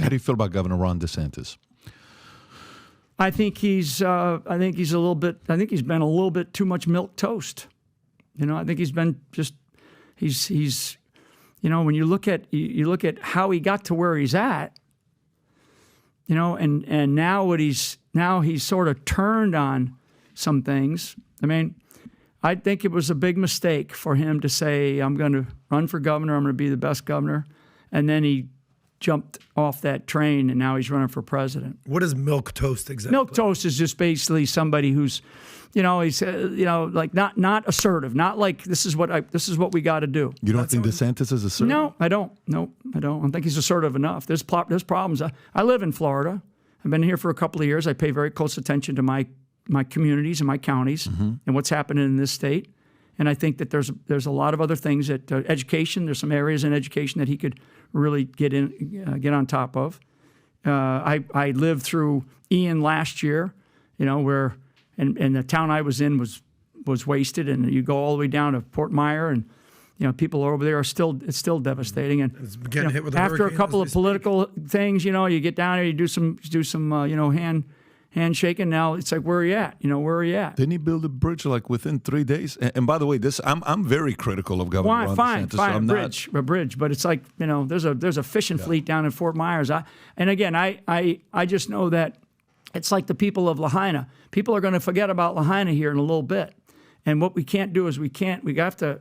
How do you feel about Governor Ron DeSantis? I think he's been a little bit too much milk toast. I think he's been he's when you look at how he got to where he's at, and now he's sort of turned on some things. I mean, I think it was a big mistake for him to say, I'm going to run for governor, I'm going to be the best governor, and then he jumped off that train, and now he's running for president. What is milk toast exactly? Milk toast is just basically somebody who's, he's like not assertive, not like this is what we got to do. You don't think DeSantis is assertive? No, I don't. No, I don't. I don't think he's assertive enough. There's problems. I live in Florida. I've been here for a couple of years. I pay very close attention to my communities and my counties and what's happening in this state. And I think that there's a lot of other things that education. There's some areas in education that he could really get on top of. I lived through Ian last year, where and the town I was in was wasted, and you go all the way down to Fort Myer, and people over there it's still devastating. And it's getting hit with a after a hurricane couple as of we political things, you get down there, you do some handshaking. Now it's like, where are you at? Where are you at? Didn't he build a bridge like within 3 days? And by the way, I'm very critical of Governor Ron DeSantis. Fine, a bridge, but it's like there's a fishing fleet down in Fort Myers. I just know that it's like the people of Lahaina. People are going to forget about Lahaina here in a little bit, and what we can't do is we have to.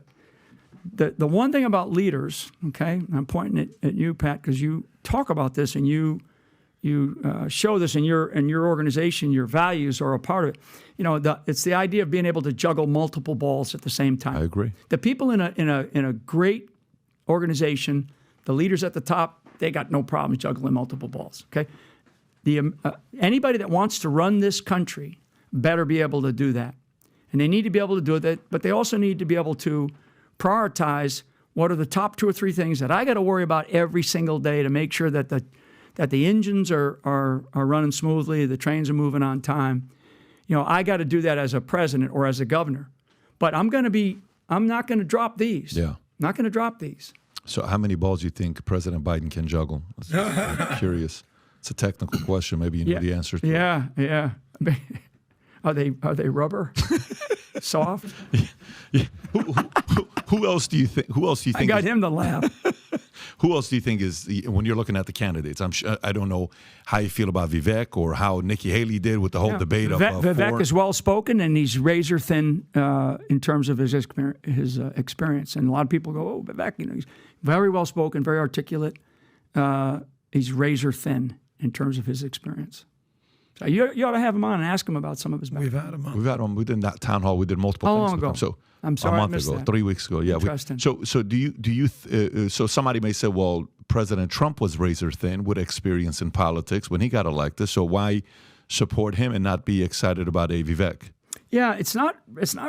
The one thing about leaders, okay, and I'm pointing it at you, Pat, because you talk about this and you show this in your organization. Your values are a part of it. It's the idea of being able to juggle multiple balls at the same time. I agree. The people in a great organization, the leaders at the top, they got no problem juggling multiple balls. Okay, anybody that wants to run this country better be able to do that, and they need to be able to do that. But they also need to be able to prioritize what are the top 2 or 3 things that I got to worry about every single day to make sure that the engines are running smoothly, the trains are moving on time. I got to do that as a president or as a governor. But I'm not going to drop these. Yeah. Not going to drop these. So how many balls do you think President Biden can juggle? I'm curious. It's a technical question. Maybe you know the answer to it. Yeah. Are they rubber? Soft? Yeah. Who else do you think? I got him to laugh. Who else do you think is, when you're looking at the candidates? I don't know how you feel about Vivek or how Nikki Haley did with the whole debate of Vivek is well spoken, and he's razor thin in terms of his experience. And a lot of people go, "Oh, Vivek, he's very well spoken, very articulate. He's razor thin in terms of his experience." So you ought to have him on and ask him about some of his background. We've had him. We did that town hall. We did multiple How things long ago? with him. So I'm sorry, a month I missed ago, that. 3 weeks ago. Yeah. Interesting. So do you? So somebody may say, well, President Trump was razor thin with experience in politics when he got elected. So why support him and not be excited about a Vivek? Yeah, it's not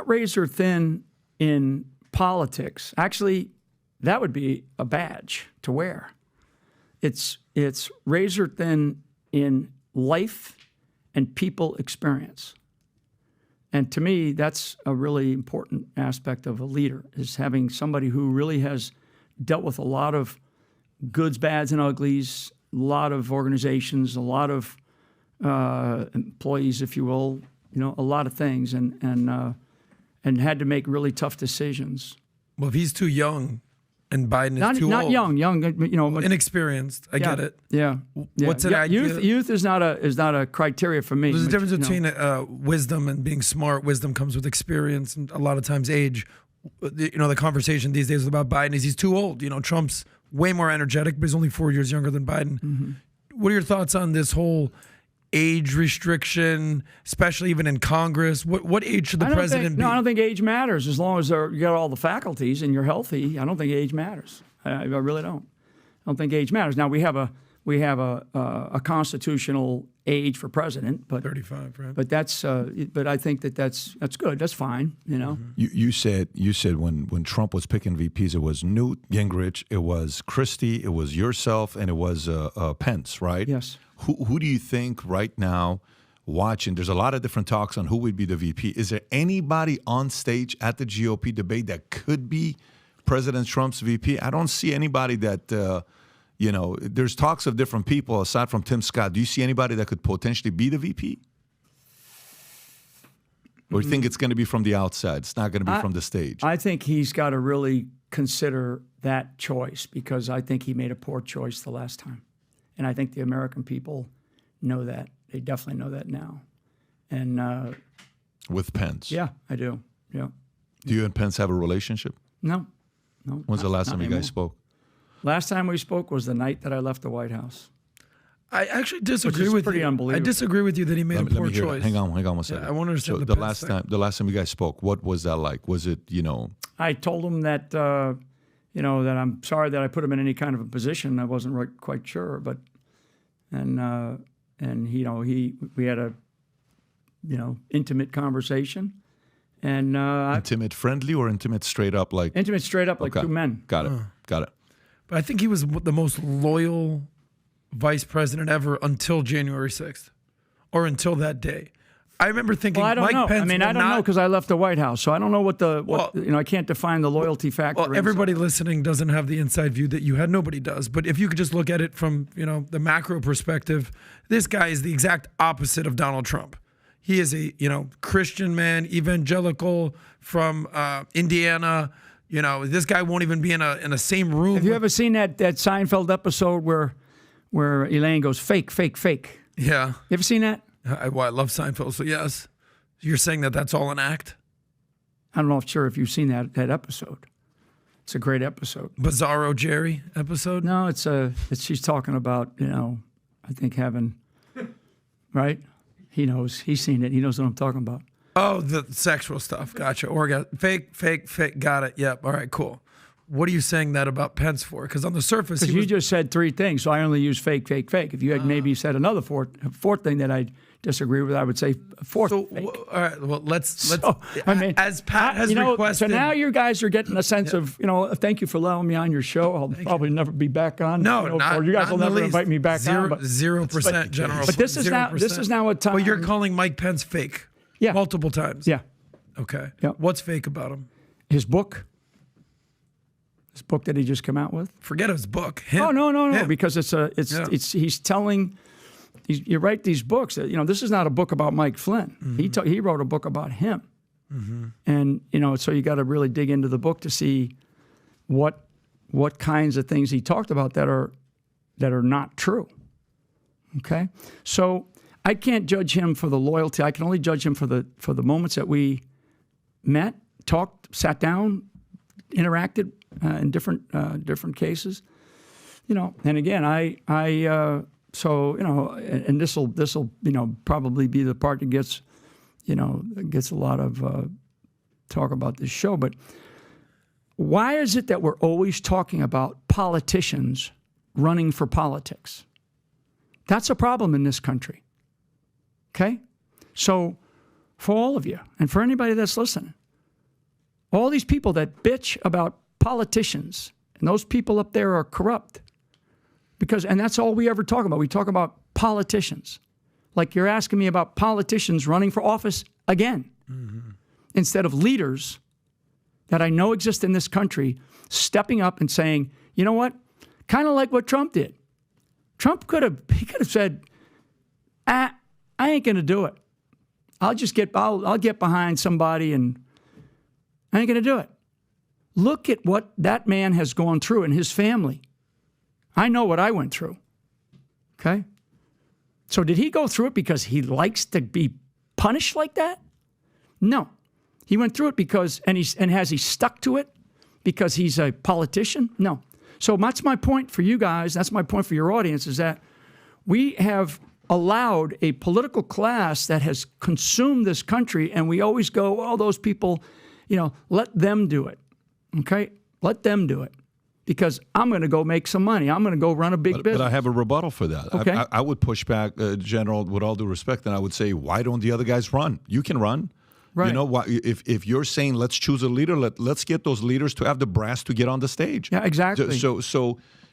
razor thin in politics. Actually, that would be a badge to wear. It's razor thin in life and people experience. And to me, that's a really important aspect of a leader, is having somebody who really has dealt with a lot of goods, bads, and uglies, a lot of organizations, a lot of employees, if you will, a lot of things, and had to make really tough decisions. Well, if he's too young and Biden is too old. Not young, inexperienced. I get it. Yeah. What's an idea? Youth is not a criteria for me. There's a difference between wisdom and being smart. Wisdom comes with experience and a lot of times age. The conversation these days is about Biden is he's too old. Trump's way more energetic, but he's only 4 years younger than Biden. Mm-hmm. What are your thoughts on this whole age restriction, especially even in Congress? What age should the president be? No, I don't think age matters as long as you got all the faculties and you're healthy. I don't think age matters. I really don't. I don't think age matters. Now we have a constitutional age for president, but 35, right? But but I think that's good. That's fine. Mm-hmm. You said when Trump was picking VPs, it was Newt Gingrich, it was Christie, it was yourself, and it was Pence, right? Yes. Who do you think right now, watching, there's a lot of different talks on who would be the VP. Is there anybody on stage at the GOP debate that could be President Trump's VP? I don't see anybody that there's talks of different people aside from Tim Scott. Do you see anybody that could potentially be the VP? Or you think it's going to be from the outside? It's not going to be from the stage? I think he's got to really consider that choice, because I think he made a poor choice the last time. And I think the American people know that. They definitely know that now. And with Pence? Yeah, I do. Yeah. Do you and Pence have a relationship? No. When's the last time you guys spoke? Last time we spoke was the night that I left the White House. I actually disagree with pretty you. unbelievable. I disagree with you that he made a poor choice. Hang on 1 second. I want to understand the last time you guys spoke, what was that like? Was it, I told him that, that I'm sorry that I put him in any kind of a position. I wasn't quite sure, but, and we had a, intimate conversation. And intimate friendly or intimate straight up like? Intimate straight up like two men. Got it. But I think he was the most loyal vice president ever until January 6th, or until that day. I remember thinking, well, I don't Mike know. Pence. I mean, I don't know, because I left the White House, so I don't know what I can't define the loyalty factor. Well, everybody listening doesn't have the inside view that you had. Nobody does. But if you could just look at it from the macro perspective, this guy is the exact opposite of Donald Trump. He is a Christian man, evangelical from Indiana. This guy won't even be in a same room. Have you ever seen that Seinfeld episode where Elaine goes, fake, fake, fake? Yeah. You ever seen that? I love Seinfeld, so yes. You're saying that's all an act? I'm not sure if you've seen that episode. It's a great episode. Bizarro Jerry episode? No, it's she's talking about, I think having, right? He knows. He's seen it. He knows what I'm talking about. Oh, the sexual stuff. Gotcha. Fake, fake, fake. Got it. Yep. All right, cool. What are you saying that about Pence for? Because on the surface, because you just said three things, so I only use fake, fake, fake. If you had maybe said another fourth thing that I disagree with, I would say fourth. So, fake. All right. Well, let's. So, I mean, as Pat has requested. So now you guys are getting a sense of, thank you for allowing me on your show. I'll probably never be back on. No, or you guys will never invite me back on. 0%, General. But this is now what time. Well, you're calling Mike Pence fake. Yeah. Multiple times. Yeah. Okay. Yeah. What's fake about him? His book. This book that he just came out with. Forget his book. Him. Oh no! Him. Because he's telling. You write these books. This is not a book about Mike Flynn. Mm-hmm. He wrote a book about him, and so you got to really dig into the book to see what kinds of things he talked about that are not true. Okay, so I can't judge him for the loyalty. I can only judge him for the moments that we met, talked, sat down, interacted in different cases. And again, and this will probably be the part that gets a lot of talk about this show. But why is it that we're always talking about politicians running for politics? That's a problem in this country. Okay? So for all of you and for anybody that's listening, all these people that bitch about politicians, and those people up there are corrupt. And that's all we ever talk about. We talk about politicians. Like you're asking me about politicians running for office again, instead of leaders that I know exist in this country stepping up and saying, you know what? Kind of like what Trump did. Trump could have said, I ain't going to do it. I'll get behind somebody and I ain't going to do it. Look at what that man has gone through and his family. I know what I went through. Okay? So did he go through it because he likes to be punished like that? No. He went through it because, and has he stuck to it because he's a politician? No. So that's my point for you guys. That's my point for your audience, is that we have allowed a political class that has consumed this country, and we always go, oh, those people, let them do it. Okay? Let them do it. Because I'm going to go make some money. I'm going to go run a big business. But I have a rebuttal for that. Okay. I would push back, General, with all due respect, and I would say, why don't the other guys run? You can run. Right. If you're saying let's choose a leader, let's get those leaders to have the brass to get on the stage. Yeah, exactly.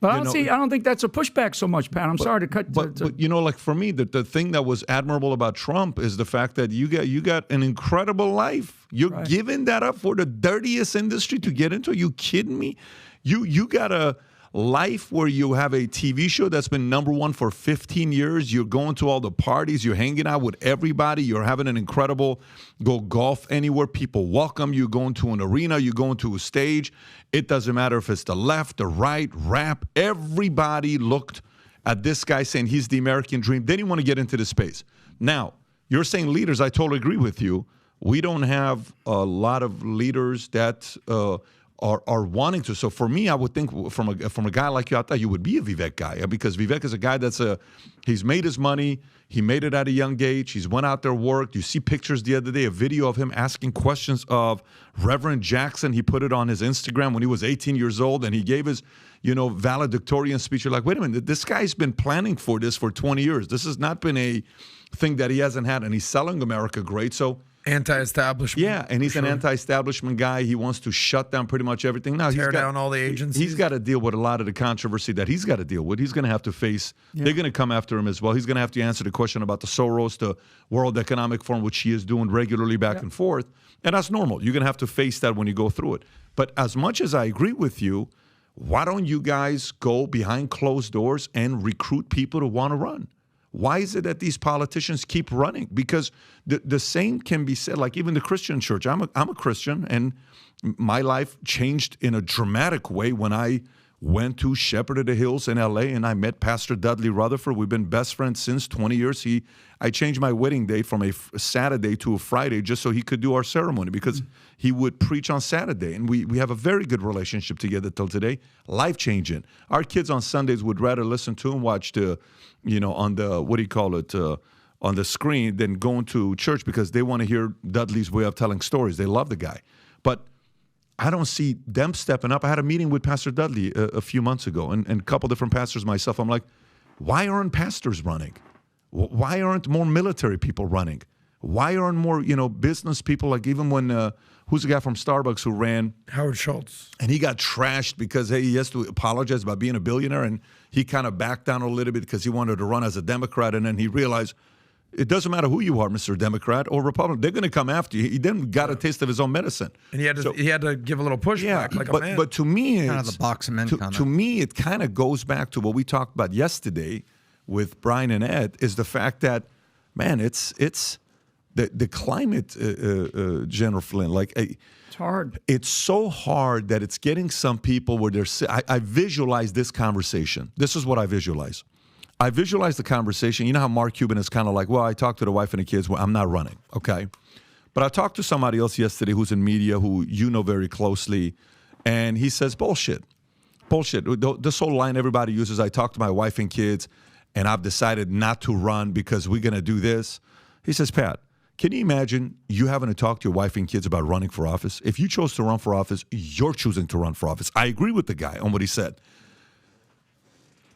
But I don't think that's a pushback so much, Pat. I'm sorry to cut. But like for me, the thing that was admirable about Trump is the fact that you got an incredible life. You're giving that up for the dirtiest industry to get into. Are you kidding me? You got a life where you have a TV show that's been #1 for 15 years, you're going to all the parties, you're hanging out with everybody, you're having an incredible go golf anywhere, people welcome you, going to an arena, you're going to a stage. It doesn't matter if it's the left, the right, rap. Everybody looked at this guy saying he's the American dream. They didn't want to get into the space. Now, you're saying leaders, I totally agree with you. We don't have a lot of leaders that are wanting to. So for me, I would think from a guy like you, I thought you would be a Vivek guy, because Vivek is a guy he's made his money. He made it at a young age. He's went out there, worked. You see pictures the other day, a video of him asking questions of Reverend Jackson. He put it on his Instagram when he was 18 years old, and he gave his, valedictorian speech. You're like, wait a minute, this guy's been planning for this for 20 years. This has not been a thing that he hasn't had, and he's selling America great. So anti-establishment. Yeah, and he's an anti-establishment guy. He wants to shut down pretty much everything. Now tear down all the agencies. He's got to deal with a lot of the controversy that he's got to deal with. He's going to have to face. Yeah. They're going to come after him as well. He's going to have to answer the question about the Soros, the World Economic Forum, which he is doing regularly back and forth. And that's normal. You're going to have to face that when you go through it. But as much as I agree with you, why don't you guys go behind closed doors and recruit people to want to run? Why is it that these politicians keep running? Because the same can be said, like even the Christian church. I'm a Christian, and my life changed in a dramatic way when I went to Shepherd of the Hills in L.A. and I met Pastor Dudley Rutherford. We've been best friends since 20 years. I changed my wedding date from a Saturday to a Friday just so he could do our ceremony, because he would preach on Saturday. And we have a very good relationship together till today. Life-changing. Our kids on Sundays would rather listen to him watch on the, on the screen than going to church, because they want to hear Dudley's way of telling stories. They love the guy. But I don't see them stepping up. I had a meeting with Pastor Dudley a few months ago, and a couple different pastors myself. I'm like, why aren't pastors running? Why aren't more military people running? Why aren't more, business people, like even when, who's the guy from Starbucks who ran? Howard Schultz. And he got trashed because, hey, he has to apologize about being a billionaire, and he kind of backed down a little bit because he wanted to run as a Democrat, and then he realized it doesn't matter who you are, Mr. Democrat or Republican. They're going to come after you. He then got a taste of his own medicine. And he had to give a little pushback like a man. But to me, kind of the box of men comment. To me, it kind of goes back to what we talked about yesterday with Brian and Ed, is the fact that, man, it's the climate, General Flynn, it's hard. It's so hard that it's getting some people where I visualize this conversation. This is what I visualize. I visualize the conversation. You know how Mark Cuban is kind of like, well, I talked to the wife and the kids. Well, I'm not running, okay? But I talked to somebody else yesterday who's in media who you know very closely, and he says, bullshit. This whole line everybody uses, I talked to my wife and kids, and I've decided not to run because we're going to do this. He says, Pat, can you imagine you having to talk to your wife and kids about running for office? If you chose to run for office, you're choosing to run for office. I agree with the guy on what he said.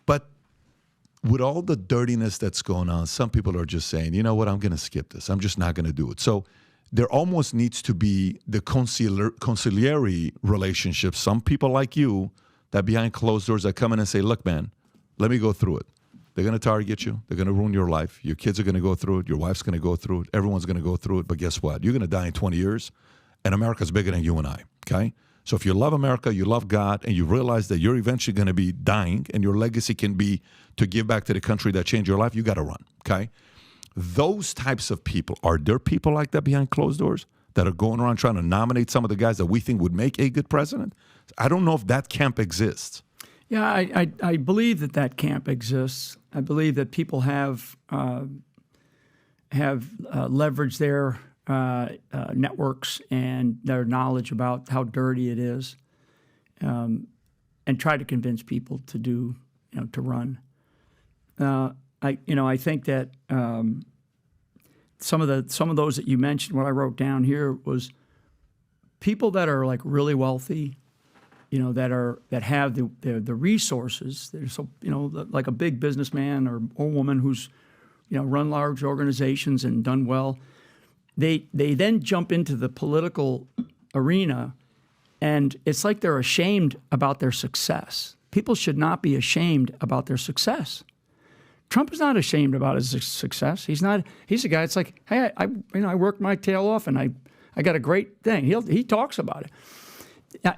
But with all the dirtiness that's going on, some people are just saying, you know what, I'm going to skip this. I'm just not going to do it. So there almost needs to be the conciliatory relationship. Some people like you that behind closed doors that come in and say, look, man, let me go through it. They're going to target you. They're going to ruin your life. Your kids are going to go through it. Your wife's going to go through it. Everyone's going to go through it. But guess what? You're going to die in 20 years, and America's bigger than you and I, okay? So if you love America, you love God, and you realize that you're eventually going to be dying, and your legacy can be to give back to the country that changed your life, you got to run, okay? Those types of people, are there people like that behind closed doors that are going around trying to nominate some of the guys that we think would make a good president? I don't know if that camp exists. Yeah, I believe that camp exists. I believe that people have leveraged their networks and their knowledge about how dirty it is, and try to convince people to to run. I think that some of those that you mentioned, what I wrote down here was people that are like really wealthy, that have the resources. They're so like a big businessman or woman who's run large organizations and done well. They then jump into the political arena, and it's like they're ashamed about their success. People should not be ashamed about their success. Trump is not ashamed about his success. He's not. He's a guy. It's like, hey, I worked my tail off, and I got a great thing. He talks about it.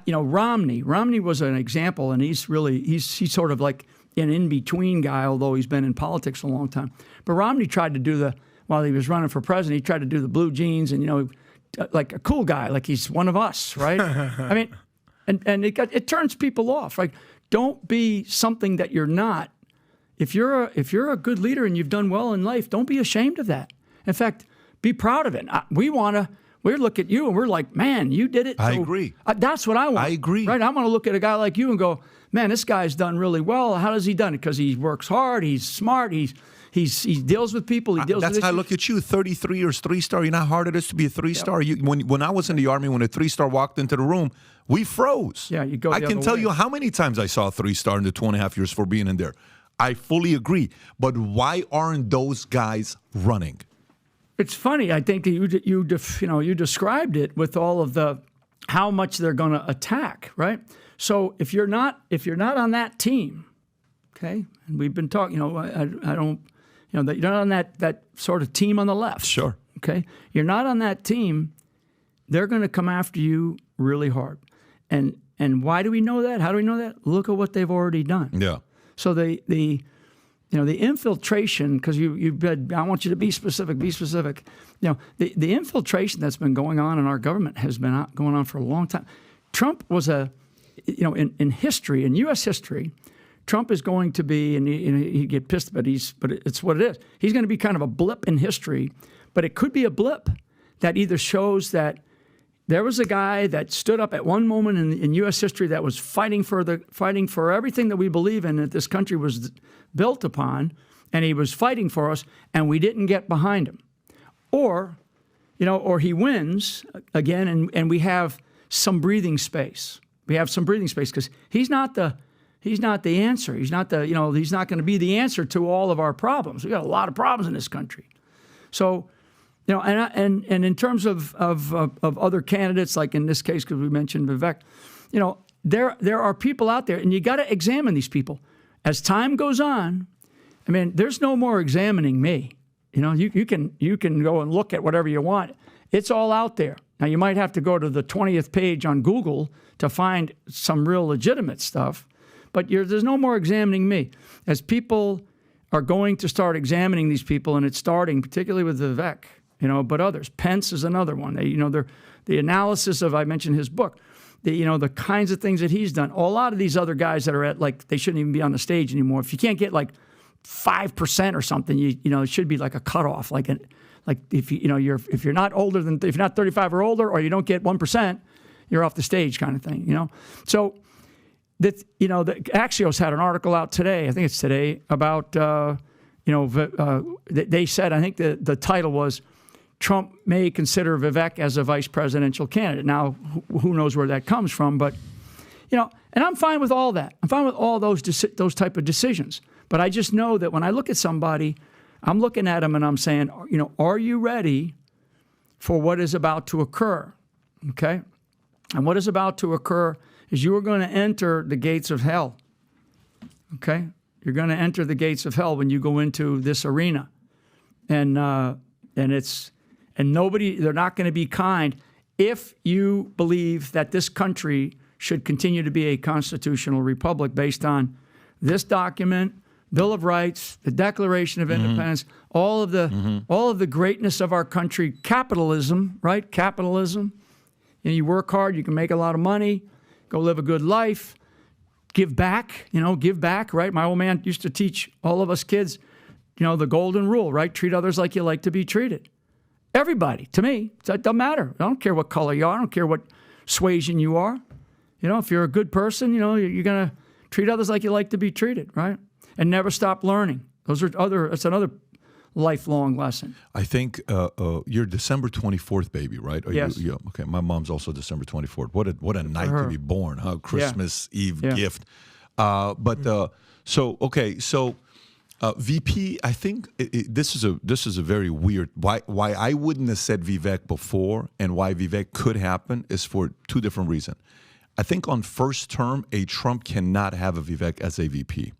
Romney was an example, and he's sort of like an in-between guy, although he's been in politics a long time. But Romney tried to do while he was running for president, he tried to do the blue jeans and, like a cool guy, like he's one of us, right? I mean, and it turns people off. Like, don't be something that you're not. If you're a good leader and you've done well in life, don't be ashamed of that. In fact, be proud of it. We look at you and we're like, man, you did it. I agree. That's what I want. I agree. Right? I want to look at a guy like you and go, man, this guy's done really well. How has he done it? Because he works hard. He's smart. He deals with people. He deals. That's with how I look at you. 33 years, 3-star. You know how hard it is to be a 3-star. Yep. When I was in the Army, when a 3-star walked into the room, we froze. Yeah, you go. I can tell you how many times I saw a 3-star in the 2.5 years for being in there. I fully agree. But why aren't those guys running? It's funny. I think that you described it with all of how much they're going to attack, right? So if you're not on that team, okay, and we've been talking, I don't, that you're not on that sort of team on the left. Sure. Okay, you're not on that team. They're going to come after you really hard, and why do we know that? How do we know that? Look at what they've already done. Yeah. So the infiltration, because you said, I want you to be specific. The infiltration that's been going on in our government has been going on for a long time. Trump was in history, in U.S. history, Trump is going to be, and he get pissed, but it's what it is. He's going to be kind of a blip in history, but it could be a blip that either shows that there was a guy that stood up at one moment in U.S. history that was fighting for everything that we believe in, that this country was built upon, and he was fighting for us, and we didn't get behind him. Or he wins again, and we have some breathing space. We have some breathing space because he's not the answer. He's not he's not going to be the answer to all of our problems. We got a lot of problems in this country. So, and in terms of other candidates, like in this case, because we mentioned Vivek, there are people out there, and you got to examine these people. As time goes on, I mean, there's no more examining me. You can go and look at whatever you want. It's all out there. Now, you might have to go to the 20th page on Google to find some real legitimate stuff, but there's no more examining me. As people are going to start examining these people, and it's starting particularly with Vivek, but others. Pence is another one. The analysis of, I mentioned his book, the kinds of things that he's done. A lot of these other guys that are at, like, they shouldn't even be on the stage anymore. If you can't get like 5% or something, it should be like a cutoff. Like if you're not 35 or older, or you don't get 1%, you're off the stage, kind of thing. So that the Axios had an article out today. I think it's today about they said, I think the title was, Trump may consider Vivek as a vice presidential candidate. Now, who knows where that comes from? But, and I'm fine with all that. I'm fine with all those type of decisions. But I just know that when I look at somebody, I'm looking at them and I'm saying, are you ready for what is about to occur? Okay? And what is about to occur is you are going to enter the gates of hell. Okay? You're going to enter the gates of hell when you go into this arena. And they're not going to be kind if you believe that this country should continue to be a constitutional republic based on this document, Bill of Rights, the Declaration of Independence, all of the greatness of our country, capitalism, right? Capitalism. You work hard, you can make a lot of money, go live a good life, give back, right? My old man used to teach all of us kids, the golden rule, right? Treat others like you like to be treated. Everybody, to me, it doesn't matter. I don't care what color you are. I don't care what suasion you are. If you're a good person, you're going to treat others like you like to be treated, right? And never stop learning. That's another lifelong lesson. I think you're December 24th, baby, right? Yes. Okay, my mom's also December 24th. What a night to be born, huh? Christmas Eve gift. VP, I think this is a very weird. Why I wouldn't have said Vivek before, and why Vivek could happen is for two different reasons. I think on first term, a Trump cannot have a Vivek as a VP.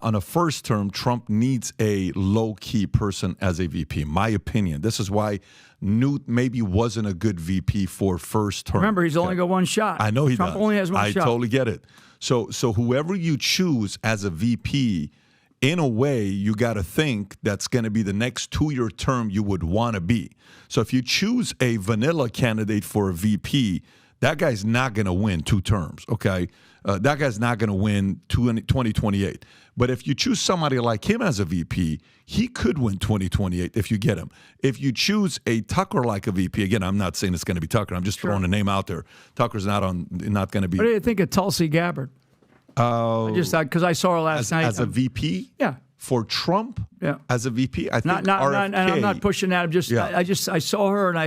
on a first term, Trump needs a low-key person as a VP. My opinion. This is why Newt maybe wasn't a good VP for first term. Remember, he's only got one shot. I know he Trump does. only has one I shot. totally get it. So whoever you choose as a VP, in a way, you got to think that's going to be the next 2-year term you would want to be. So if you choose a vanilla candidate for a VP, that guy's not going to win 2 terms, okay? That guy's not going to win 2028. But if you choose somebody like him as a VP, he could win 2028 if you get him. If you choose a Tucker like a VP, again, I'm not saying it's going to be Tucker. I'm just throwing a name out there. Tucker's not going to be. What do you think of Tulsi Gabbard? Because I saw her last night. As a VP? Yeah. For Trump? Yeah. As a VP? I think and I'm not pushing that. I saw her and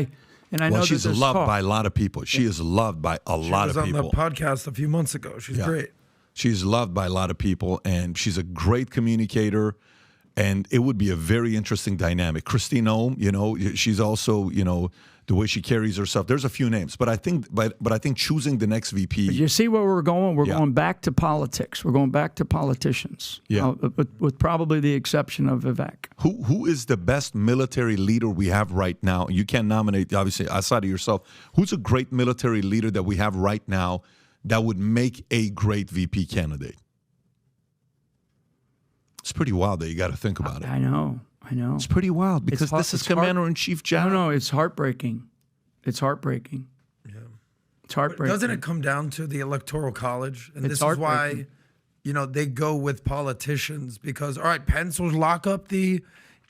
I know she's that loved by a lot of people. She is loved by a lot of people. She was on the podcast a few months ago. She's great. She's loved by a lot of people, and she's a great communicator, and it would be a very interesting dynamic. Christie, she's also, the way she carries herself. There's a few names, but I think choosing the next VP. You see where we're going? We're going back to politics. We're going back to politicians. Yeah. With probably the exception of Vivek. Who is the best military leader we have right now? You can't nominate, obviously, outside of yourself. Who's a great military leader that we have right now that would make a great VP candidate? It's pretty wild that you got to think about it. I know. It's pretty wild because this is Commander-in-Chief General. No, it's heartbreaking. It's heartbreaking. Yeah. It's heartbreaking. But doesn't it come down to the Electoral College? And this is why, they go with politicians because, all right, Pence will lock up the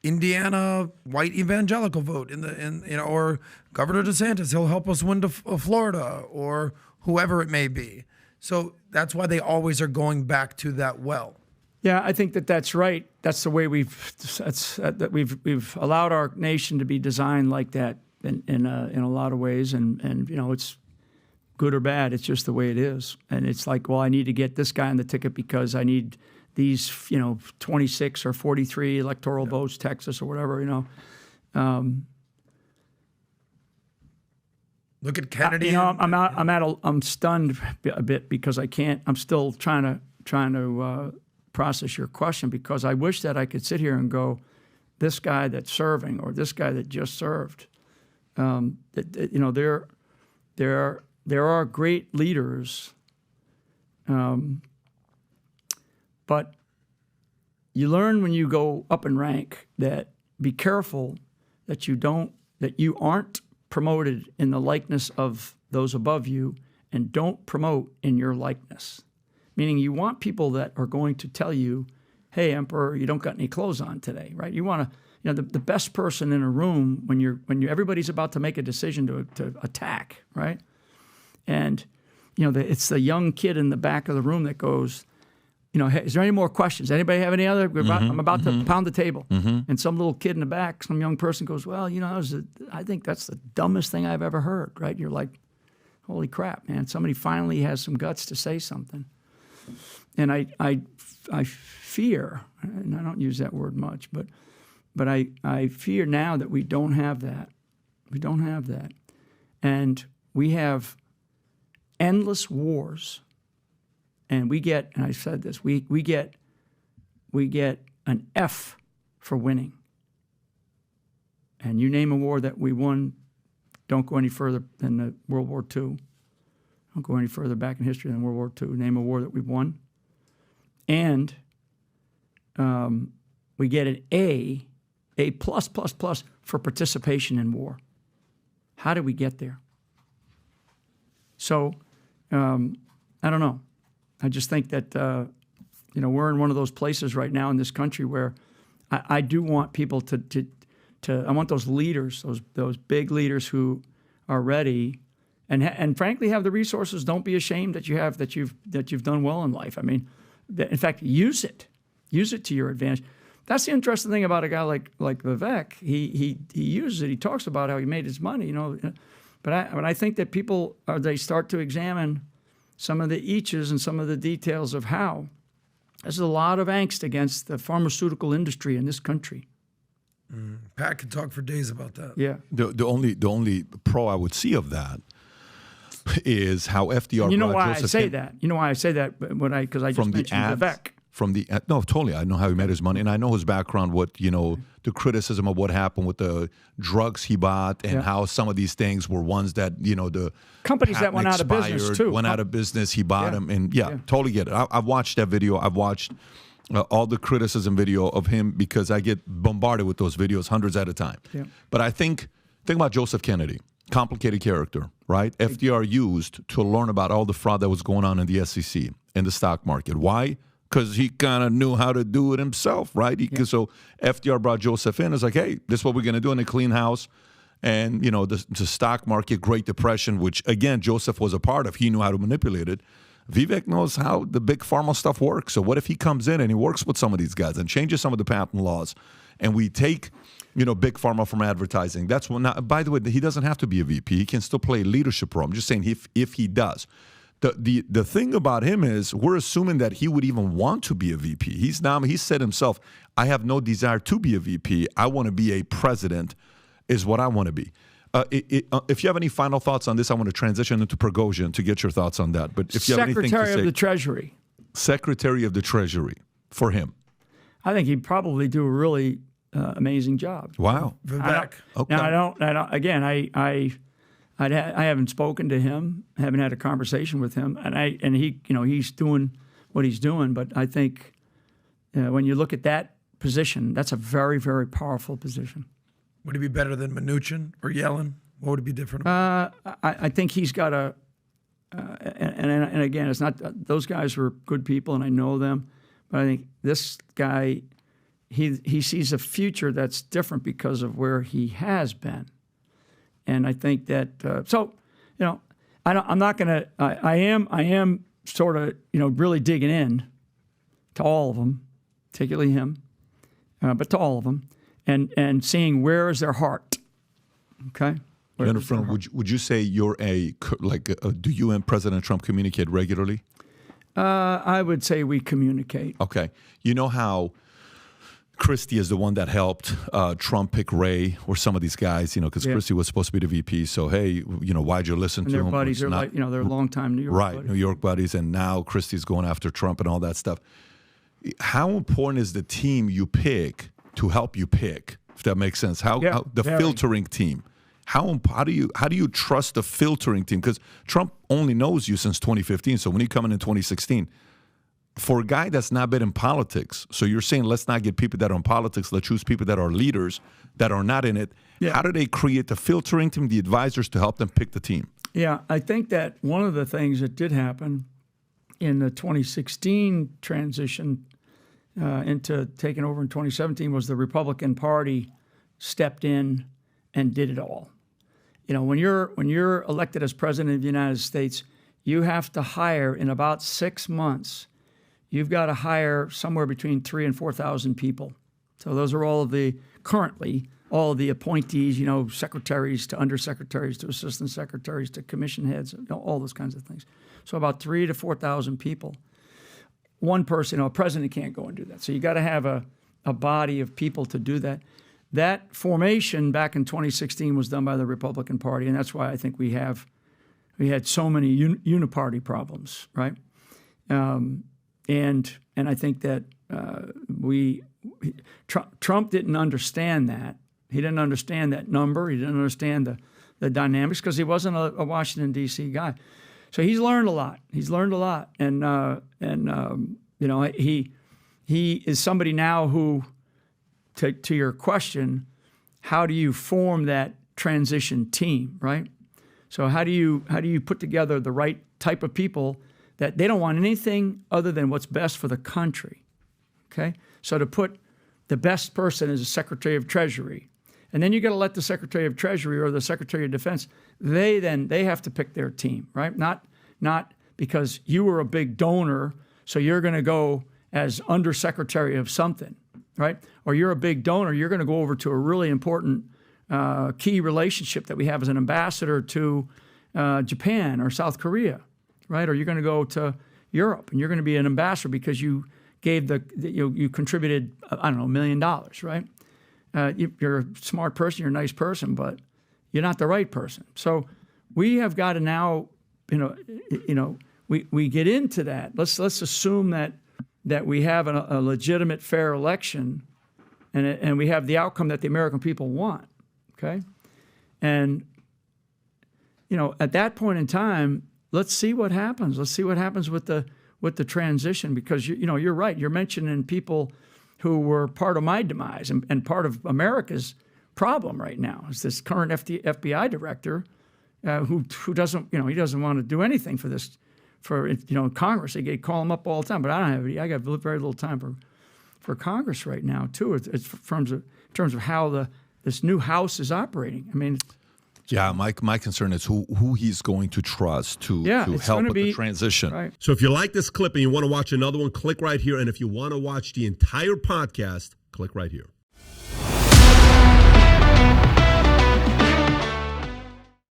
Indiana white evangelical vote or Governor DeSantis, he'll help us win to Florida or whoever it may be. So that's why they always are going back to that well. Yeah, I think that's right. That's the way we've allowed our nation to be designed like that in a lot of ways, and it's good or bad. It's just the way it is, and it's like, well, I need to get this guy on the ticket because I need these 26 or 43 electoral votes, Texas or whatever. Look at Kennedy. I'm stunned a bit because I can't. I'm still trying to process your question because I wish that I could sit here and go, this guy that's serving or this guy that just served. There are great leaders, but you learn when you go up in rank that be careful that you aren't promoted in the likeness of those above you, and don't promote in your likeness. Meaning you want people that are going to tell you, hey, Emperor, you don't got any clothes on today, right? You want to, the best person in a room when everybody's about to make a decision to attack, right? And, it's the young kid in the back of the room that goes, hey, is there any more questions? Anybody have any other? I'm about to pound the table. And some little kid in the back, some young person goes, well, I think that's the dumbest thing I've ever heard, right? You're like, holy crap, man. Somebody finally has some guts to say something. And I fear, and I don't use that word much, but I fear now that we don't have that. We don't have that. And we have endless wars. And we get, and I said this, we get an F for winning. And you name a war that we won, don't go any further than the World War II. Don't go any further back in history than World War II. Name a war that we've won. And we get an A plus for participation in war. How did we get there? So, I don't know. I just think that, we're in one of those places right now in this country where I do want people I want those leaders, those big leaders who are ready and frankly have the resources. Don't be ashamed that you've done well in life. I mean, in fact, use it to your advantage. That's the interesting thing about a guy like Vivek. He uses it. He talks about how he made his money, But I think that people they start to examine some of the eaches and some of the details of how. There's a lot of angst against the pharmaceutical industry in this country. Pat could talk for days about that. Yeah. The only pro I would see of that is how FDR. And you know why I say that? You know why I say that? Because I just mentioned Vivek. from the no, totally. I know how he made his money, and I know his background. What the criticism of what happened with the drugs he bought, and how some of these things were ones that the companies that went out of business too. Went out of business. He bought them, and totally get it. I've watched that video. I've watched all the criticism video of him because I get bombarded with those videos hundreds at a time. Yeah. But I think about Joseph Kennedy, complicated character, right? FDR used to learn about all the fraud that was going on in the SEC, in the stock market. Why? Because he kind of knew how to do it himself, right? So FDR brought Joseph in. It's like, hey, this is what we're going to do in a clean house. And, the stock market, Great Depression, which, again, Joseph was a part of. He knew how to manipulate it. Vivek knows how the big pharma stuff works. So what if he comes in and he works with some of these guys and changes some of the patent laws, and we take, big pharma from advertising? That's when. Now, by the way, he doesn't have to be a VP. He can still play a leadership role. I'm just saying if he does. The thing about him is we're assuming that he would even want to be a VP. He said himself, I have no desire to be a VP. I want to be a president is what I want to be. If you have any final thoughts on this, I want to transition into Prigozhin to get your thoughts on that. But if you have anything to say. Secretary of the Treasury. Secretary of the Treasury for him. I think he'd probably do a really amazing job. Wow. Vivek. Okay. Now, I don't. Again, I haven't spoken to him, haven't had a conversation with him, and he, he's doing what he's doing. But I think when you look at that position, that's a very, very powerful position. Would he be better than Mnuchin or Yellen? What would it be different? I think he's got a, and again, it's not those guys were good people, and I know them, but I think this guy, he sees a future that's different because of where he has been. And I think that I'm not going to. I am sort of really digging in to all of them, particularly him, but to all of them, and seeing where is their heart. Okay. Jennifer, would you say you're do you and President Trump communicate regularly? I would say we communicate. Okay. You know how Christie is the one that helped Trump pick Ray or some of these guys, because Christie was supposed to be the VP. So, hey, why'd you listen to him? Their buddies are they're longtime New York buddies. New York buddies. And now Christie's going after Trump and all that stuff. How important is the team you pick to help you pick, if that makes sense? How the filtering team? How do you trust the filtering team? Because Trump only knows you since 2015. So when you come in 2016, for a guy that's not been in politics, so you're saying let's not get people that are in politics, let's choose people that are leaders, that are not in it. Yeah. How do they create the filtering team, the advisors to help them pick the team? Yeah, I think that one of the things that did happen in the 2016 transition into taking over in 2017 was the Republican Party stepped in and did it all. When you're elected as president of the United States, you have to hire in about 6 months. You've got to hire somewhere between 3,000 and 4,000 people. So those are currently all of the appointees, secretaries to undersecretaries to assistant secretaries to commission heads, all those kinds of things. So about 3,000 to 4,000 people. One person, a president can't go and do that. So you got to have a body of people to do that. That formation back in 2016 was done by the Republican Party, and that's why I think we had so many uniparty problems, right? And I think that Trump didn't understand that. He didn't understand that number. He didn't understand the dynamics because he wasn't a Washington, D.C. guy. So he's learned a lot. And he is somebody now who, to your question, how do you form that transition team, right? So how do you put together the right type of people that they don't want anything other than what's best for the country, okay? So to put the best person as a Secretary of Treasury, and then you got to let the Secretary of Treasury or the Secretary of Defense, they have to pick their team, right? Not because you were a big donor, so you're going to go as undersecretary of something, right? Or you're a big donor, you're going to go over to a really important key relationship that we have as an ambassador to Japan or South Korea, right? Or you're going to go to Europe and you're going to be an ambassador because you gave you contributed, $1 million, right? You're a smart person, you're a nice person, but you're not the right person. So we have got to now, we get into that. Let's assume that that we have a legitimate, fair election, and we have the outcome that the American people want. Okay, and at that point in time, let's see what happens. Let's see what happens with the transition, because you're right. You're mentioning people who were part of my demise and part of America's problem right now. Is this current FBI director who doesn't he doesn't want to do anything for this. For Congress, they call him up all the time, but I don't have any. I got very little time for Congress right now too. It's in terms of how this new House is operating. I mean, yeah, my concern is who he's going to trust to help with the transition. Right. So if you like this clip and you want to watch another one, click right here. And if you want to watch the entire podcast, click right here.